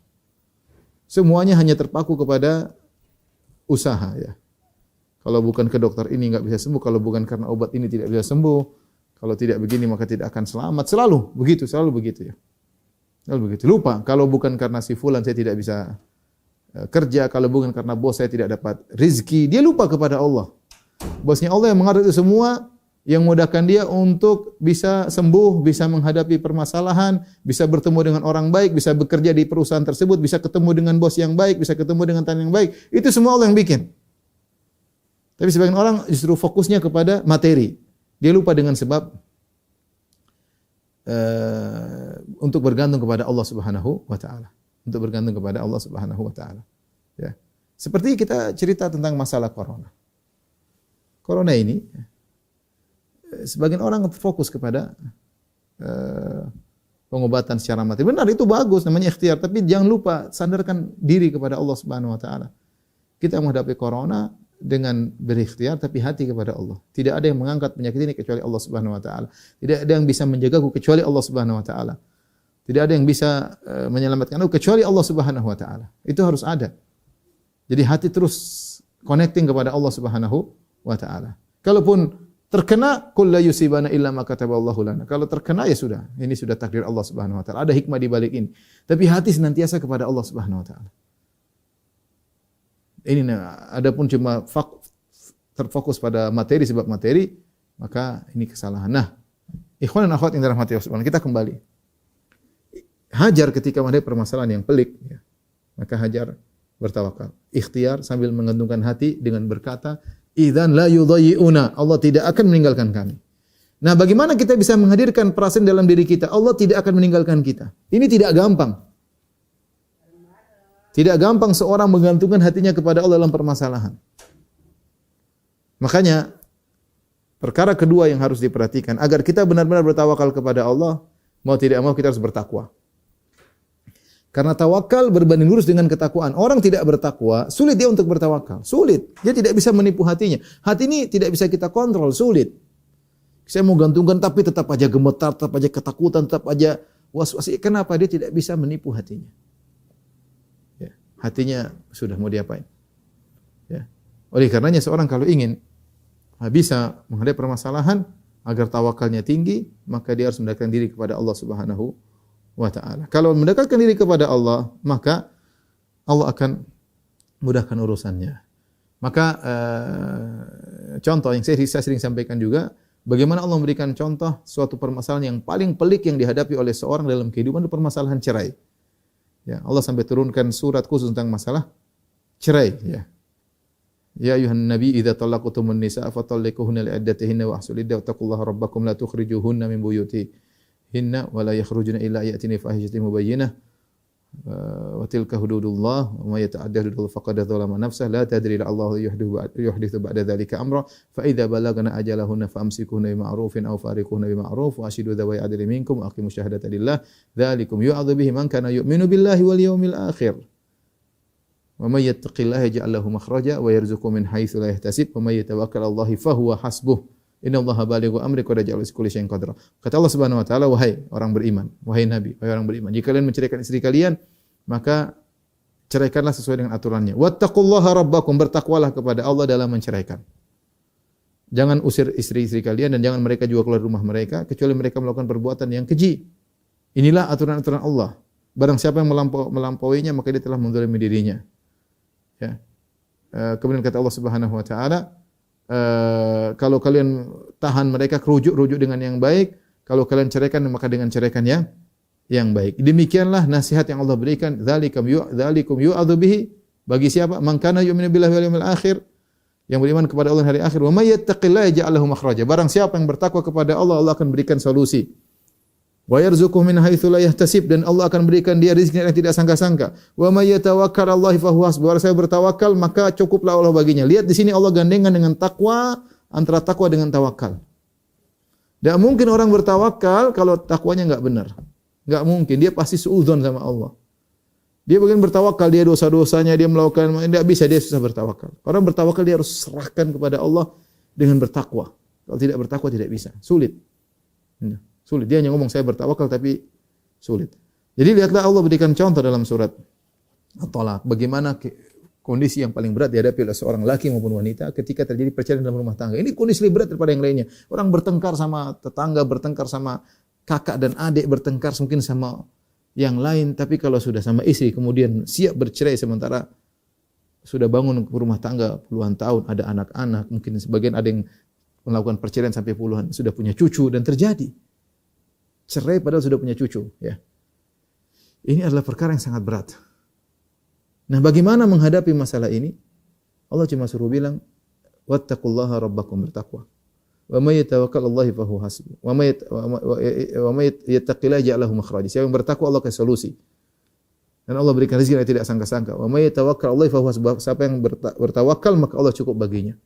Semuanya hanya terpaku kepada usaha, ya. Kalau bukan ke dokter ini enggak bisa sembuh, kalau bukan karena obat ini tidak bisa sembuh, kalau tidak begini maka tidak akan selamat. Selalu begitu ya. Selalu begitu. Lupa, kalau bukan karena si fulan saya tidak bisa kerja, kalau bukan karena bos saya tidak dapat rizki. Dia lupa kepada Allah. Bosnya Allah yang mengatur itu semua, yang memudahkan dia untuk bisa sembuh, bisa menghadapi permasalahan, bisa bertemu dengan orang baik, bisa bekerja di perusahaan tersebut, bisa ketemu dengan bos yang baik, bisa ketemu dengan tamu yang baik. Itu semua Allah yang bikin. Tapi sebagian orang justru fokusnya kepada materi. Dia lupa dengan sebab untuk bergantung kepada Allah Subhanahu wa taala. Untuk bergantung kepada Allah Subhanahu wa taala. Ya. Seperti kita cerita tentang masalah corona. Corona ini sebagian orang fokus kepada pengobatan secara materi. Benar, itu bagus, namanya ikhtiar, tapi jangan lupa sandarkan diri kepada Allah Subhanahu wa taala. Kita menghadapi corona dengan berikhtiar tapi hati kepada Allah. Tidak ada yang mengangkat penyakit ini kecuali Allah Subhanahu wa taala. Tidak ada yang bisa menjagaku kecuali Allah Subhanahu wa taala. Tidak ada yang bisa menyelamatkan aku kecuali Allah Subhanahu wa taala. Itu harus ada. Jadi hati terus connecting kepada Allah Subhanahu wa taala. Kalaupun terkena, qul la yusibana illa ma kataballahu lana. Kalau terkena ya sudah, ini sudah takdir Allah Subhanahu wa taala. Ada hikmah di balik ini. Tapi hati senantiasa kepada Allah Subhanahu wa taala. Ini adapun cuma terfokus pada materi sebab materi, maka ini kesalahan. Nah, ikhwan dan akhwat yang dirahmati Allah Subhanahu, kita kembali. Hajar ketika menghadapi permasalahan yang pelik, ya, maka Hajar bertawakal. Ikhtiar sambil menggantungkan hati dengan berkata, "Idzan la yudayyi'una." Allah tidak akan meninggalkan kami. Nah, bagaimana kita bisa menghadirkan perasaan dalam diri kita? Allah tidak akan meninggalkan kita. Ini tidak gampang. Tidak gampang seorang menggantungkan hatinya kepada Allah dalam permasalahan. Makanya, perkara kedua yang harus diperhatikan, agar kita benar-benar bertawakal kepada Allah, mau tidak mau kita harus bertakwa. Karena tawakal berbanding lurus dengan ketakwaan. Orang tidak bertakwa, sulit dia untuk bertawakal. Sulit. Dia tidak bisa menipu hatinya. Hati ini tidak bisa kita kontrol, sulit. Saya mau gantungkan tapi tetap aja gemetar, tetap aja ketakutan, tetap aja was-was. Kenapa? Dia tidak bisa menipu hatinya. Ya, hatinya sudah mau diapain? Ya. Oleh karenanya seorang kalau ingin bisa menghadapi permasalahan agar tawakalnya tinggi, maka dia harus mendekatkan diri kepada Allah Subhanahu wa ta'ala. Kalau mendekatkan diri kepada Allah, maka Allah akan mudahkan urusannya. Maka contoh yang saya sering sampaikan juga, bagaimana Allah memberikan contoh suatu permasalahan yang paling pelik yang dihadapi oleh seorang dalam kehidupan, itu permasalahan cerai. Ya, Allah sampai turunkan surat khusus tentang masalah cerai, ya. Ya ayuhan nabi idza talaqtumun nisaa fatalliquhunna li'iddatihinna wa ahsul iddah wattaqullaha rabbakum la tukhrijuhunna min buyutihinna wa la yakhrujuna illa ya'tina fahishatin mubayyinah wa tilka hududullah wa may yata'adda hududallah faqad dzalama nafsahu la tadri la Allah yuhdithu ba'da dzalika amra fa idza balagna ajalahunna famsikuhunna bima'rufin aw fariquhunna bima'ruf wa ashidu dzawi adli minkum wa aqimus syahadata lillah dzalikum yu'adzu bihi man kana yu'minu billahi wal yawmil akhir. Wa may yattaqillaha yaj'al lahu makhraja wa yarzuqhu min haitsu la yahtasib wa may yatawakkal 'ala Allahi fa huwa hasbuh. Innallaha balighu amri qad ja'ala likulli syai'in qadra. Kata Allah Subhanahu wa taala, wahai orang beriman, wahai nabi, wahai orang beriman, jika kalian menceraikan istri kalian, maka ceraikanlah sesuai dengan aturannya. Wattaqullaha rabbakum, bertakwalah kepada Allah dalam menceraikan. Jangan usir istri-istri kalian dan jangan mereka juga keluar rumah mereka kecuali mereka melakukan perbuatan yang keji. Inilah aturan-aturan Allah. Barang siapa yang melampauinya maka dia telah menzalimi dirinya. Ya. Kemudian kata Allah Subhanahu wa taala, kalau kalian tahan mereka, rujuk dengan yang baik. Kalau kalian ceraikan maka dengan ceraikan yang baik. Demikianlah nasihat yang Allah berikan. Dzalikum yu'adzu bihi, bagi siapa? Man kana yu'minu billahi wal yawmil akhir, yang beriman kepada Allah dan hari akhir. Wa may yattaqillaha yaj'al lahu makhraja. Barang siapa yang bertakwa kepada Allah, Allah akan berikan solusi. Wa yarzuquhu min haitsu la yahtasib, dan Allah akan berikan dia rezeki yang tidak sangka-sangka. Wa may yatawakkal 'ala Allah fa huwa hasbuh. Barang siapa bertawakal maka cukuplah Allah baginya. Lihat di sini Allah gandengan dengan takwa, antara takwa dengan tawakal. Tidak mungkin orang bertawakal kalau takwanya enggak benar. Enggak mungkin, dia pasti suudzon sama Allah. Dia bagian bertawakal, dia dosa-dosanya dia melakukan, tidak bisa, dia susah bertawakal. Orang bertawakal dia harus serahkan kepada Allah dengan bertakwa. Kalau tidak bertakwa tidak bisa, sulit. Sulit. Dia hanya ngomong saya bertawakal tapi sulit. Jadi lihatlah Allah berikan contoh dalam surat At-Talaq. Bagaimana kondisi yang paling berat dihadapi oleh seorang laki maupun wanita ketika terjadi perceraian dalam rumah tangga. Ini kondisi lebih berat daripada yang lainnya. Orang bertengkar sama tetangga, bertengkar sama kakak dan adik, bertengkar mungkin sama yang lain. Tapi kalau sudah sama istri kemudian siap bercerai sementara sudah bangun rumah tangga puluhan tahun, ada anak-anak, mungkin sebagian ada yang melakukan perceraian sampai puluhan, sudah punya cucu dan terjadi. Cerai padahal sudah punya cucu, ya. Ini adalah perkara yang sangat berat. Nah, bagaimana menghadapi masalah ini? Allah cuma suruh bilang, wattaqullaha rabbakum, bertakwa. Wa may yatawakkal 'ala Allahi fa huwa hasbuh. Wa may yattaqillaha yaj'al lahu makhraja. Siapa yang bertakwa Allah kasih solusi. Dan Allah berikan rezeki yang tidak sangka-sangka. Wa may yatawakkal 'ala Allahi fa huwa hasbuh. Siapa yang bertawakal maka Allah cukup baginya.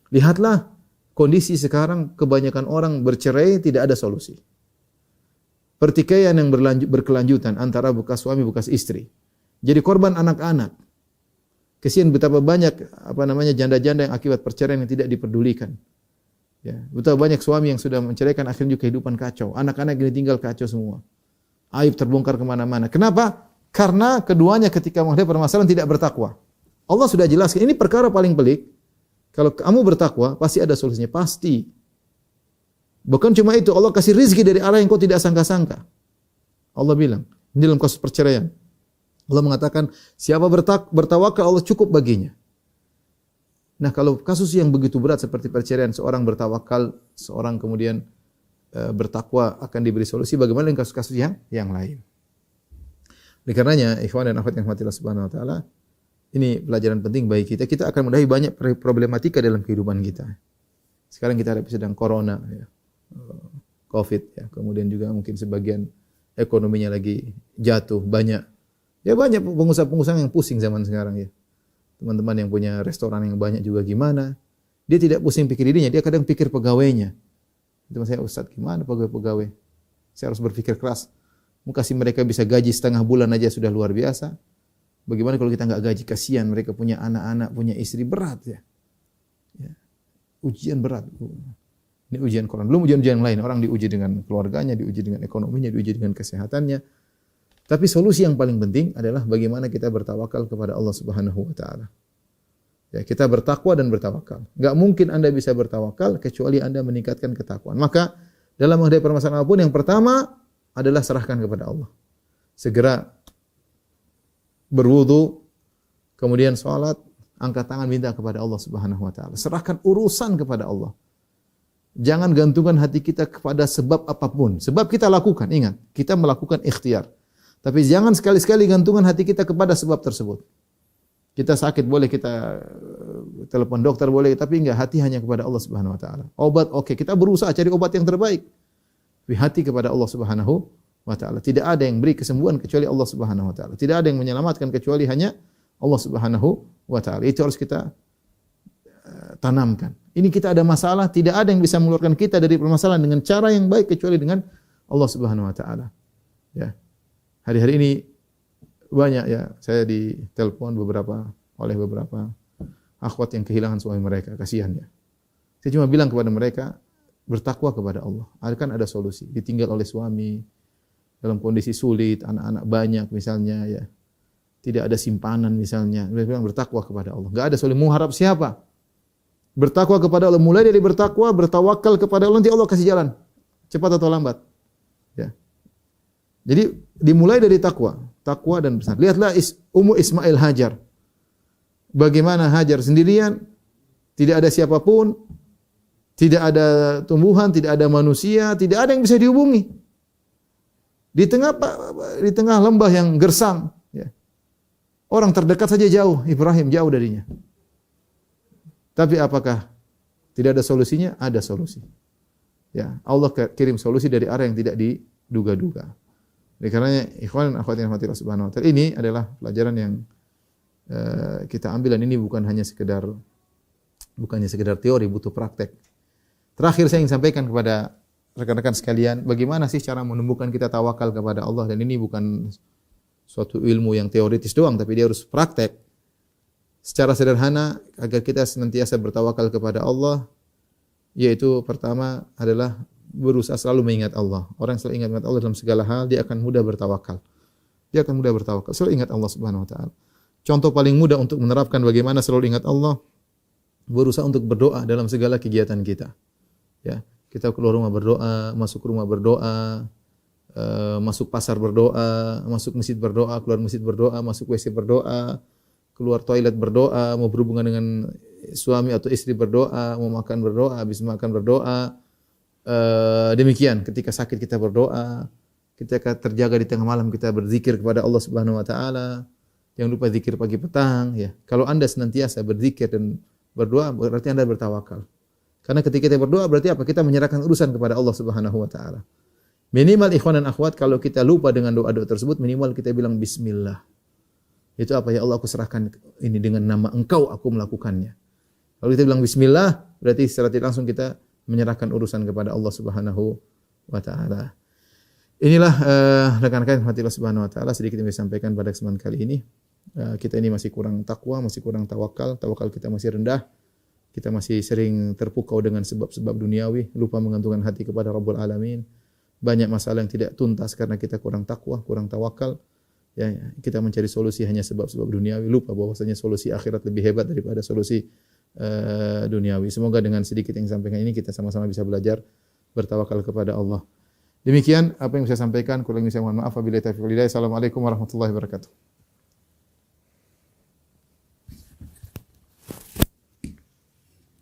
Lihatlah kondisi sekarang, kebanyakan orang bercerai tidak ada solusi. Pertikaian yang berkelanjutan antara bekas suami bekas istri. Jadi korban anak-anak. Kesian betapa banyak janda-janda yang akibat perceraian yang tidak diperdulikan. Ya, betapa banyak suami yang sudah menceraikan akhirnya juga kehidupan kacau. Anak-anak ini tinggal kacau semua. Aib terbongkar kemana-mana. Kenapa? Karena keduanya ketika menghadapi permasalahan tidak bertakwa. Allah sudah jelaskan ini perkara paling pelik. Kalau kamu bertakwa pasti ada solusinya, pasti. Bukan cuma itu, Allah kasih rizki dari arah yang kau tidak sangka-sangka. Allah bilang, ini dalam kasus perceraian. Allah mengatakan, siapa bertawakal Allah cukup baginya. Nah, kalau kasus yang begitu berat seperti perceraian, seorang bertawakal, seorang kemudian bertakwa akan diberi solusi. Bagaimana dengan kasus-kasus yang lain? Oleh karenanya, ikhwan dan akhwat yang rahmati Allah Subhanahu wa taala, ini pelajaran penting bagi kita. Kita akan menghadapi banyak problematika dalam kehidupan kita. Sekarang kita hadapi sedang corona, ya. Covid, ya. Kemudian juga mungkin sebagian ekonominya lagi jatuh, banyak. Ya banyak pengusaha-pengusaha yang pusing zaman sekarang, ya. Teman-teman yang punya restoran yang banyak juga gimana? Dia tidak pusing pikir dirinya, dia kadang pikir pegawainya. Itu saya, Ustaz, gimana pegawai-pegawai? Saya harus berpikir keras. Mau kasih mereka bisa gaji setengah bulan aja sudah luar biasa. Bagaimana kalau kita enggak gaji? Kasihan, mereka punya anak-anak, punya istri, berat, ya. Ujian berat. Ini ujian Quran. Belum ujian-ujian lain. Orang diuji dengan keluarganya, diuji dengan ekonominya, diuji dengan kesehatannya. Tapi solusi yang paling penting adalah bagaimana kita bertawakal kepada Allah Subhanahu wa taala. Ya, kita bertakwa dan bertawakal. Enggak mungkin Anda bisa bertawakal kecuali Anda meningkatkan ketakwaan. Maka dalam menghadapi permasalahan apapun, yang pertama adalah serahkan kepada Allah. Segera berwudu, kemudian salat, angkat tangan minta kepada Allah Subhanahu wa taala. Serahkan urusan kepada Allah. Jangan gantungkan hati kita kepada sebab apapun. Sebab kita lakukan, ingat, kita melakukan ikhtiar. Tapi jangan sekali-sekali gantungkan hati kita kepada sebab tersebut. Kita sakit boleh kita telepon dokter boleh, tapi enggak, hati hanya kepada Allah Subhanahu wa taala. Obat oke, kita berusaha cari obat yang terbaik. Tapi hati kepada Allah Subhanahu wa taala. Tidak ada yang beri kesembuhan kecuali Allah Subhanahu wa taala. Tidak ada yang menyelamatkan kecuali hanya Allah Subhanahu wa taala. Itu harus kita tanamkan. Ini kita ada masalah, tidak ada yang bisa mengeluarkan kita dari permasalahan dengan cara yang baik kecuali dengan Allah Subhanahu wa taala. Ya. Hari-hari ini banyak, ya, saya ditelepon oleh beberapa akhwat yang kehilangan suami mereka, kasihan, ya. Saya cuma bilang kepada mereka, bertakwa kepada Allah. Akan ada solusi. Ditinggal oleh suami dalam kondisi sulit, anak-anak banyak misalnya, ya. Tidak ada simpanan misalnya. Mereka bilang bertakwa kepada Allah. Enggak ada solusi. Mau harap siapa? Bertakwa kepada Allah. Mulai dari bertakwa, bertawakal kepada Allah, nanti Allah kasih jalan. Cepat atau lambat. Ya. Jadi dimulai dari takwa dan bersama. Lihatlah Ummu Ismail Hajar. Bagaimana Hajar sendirian, tidak ada siapapun, tidak ada tumbuhan, tidak ada manusia, tidak ada yang bisa dihubungi. Di tengah lembah yang gersang, ya. Orang terdekat saja jauh, Ibrahim jauh darinya. Tapi apakah tidak ada solusinya? Ada solusi. Ya, Allah kirim solusi dari arah yang tidak diduga-duga. Oleh karenanya, ikhwan dan akhwat yang rahmati Allah Subhanahu wa taala, ini adalah pelajaran yang kita ambil, dan ini bukan hanya sekedar teori, butuh praktek. Terakhir saya ingin sampaikan kepada rekan-rekan sekalian, bagaimana sih cara menumbuhkan kita tawakal kepada Allah, dan ini bukan suatu ilmu yang teoritis doang, tapi dia harus praktek. Secara sederhana agar kita senantiasa bertawakal kepada Allah, yaitu pertama adalah berusaha selalu mengingat Allah. Orang yang selalu ingat Allah dalam segala hal, dia akan mudah bertawakal. Selalu ingat Allah Subhanahu wa taala. Contoh paling mudah untuk menerapkan bagaimana selalu ingat Allah, berusaha untuk berdoa dalam segala kegiatan kita. Ya, kita keluar rumah berdoa, masuk rumah berdoa, masuk pasar berdoa, masuk masjid berdoa, keluar masjid berdoa, masuk WC berdoa, keluar toilet berdoa, mau berhubungan dengan suami atau istri berdoa, mau makan berdoa, habis makan berdoa. Demikian ketika sakit kita berdoa, ketika terjaga di tengah malam kita berzikir kepada Allah Subhanahu wa taala. Jangan lupa zikir pagi petang, ya. Kalau Anda senantiasa berzikir dan berdoa, berarti Anda bertawakal. Karena ketika kita berdoa berarti apa? Kita menyerahkan urusan kepada Allah Subhanahu wa taala. Minimal ikhwan dan akhwat, kalau kita lupa dengan doa-doa tersebut, minimal kita bilang bismillah. Itu apa? Ya Allah, aku serahkan ini dengan nama Engkau, aku melakukannya. Kalau kita bilang bismillah, berarti secara tidak langsung kita menyerahkan urusan kepada Allah Subhanahu wa taala. Inilah rekan-rekan rahmati Allah Subhanahu wa taala, sedikit yang saya sampaikan pada kesempatan kali ini. Kita ini masih kurang takwa, masih kurang tawakal kita masih rendah. Kita masih sering terpukau dengan sebab-sebab duniawi, lupa menggantungkan hati kepada Rabbul Alamin. Banyak masalah yang tidak tuntas karena kita kurang takwa, kurang tawakal. Ya, kita mencari solusi hanya sebab-sebab duniawi, lupa bahwasanya solusi akhirat lebih hebat daripada solusi duniawi. Semoga dengan sedikit yang sampaikan ini kita sama-sama bisa belajar bertawakal kepada Allah. Demikian apa yang saya sampaikan, kurang lebih saya mohon maaf. Wabillahi taufiq wal hidayah. Assalamualaikum warahmatullahi wabarakatuh.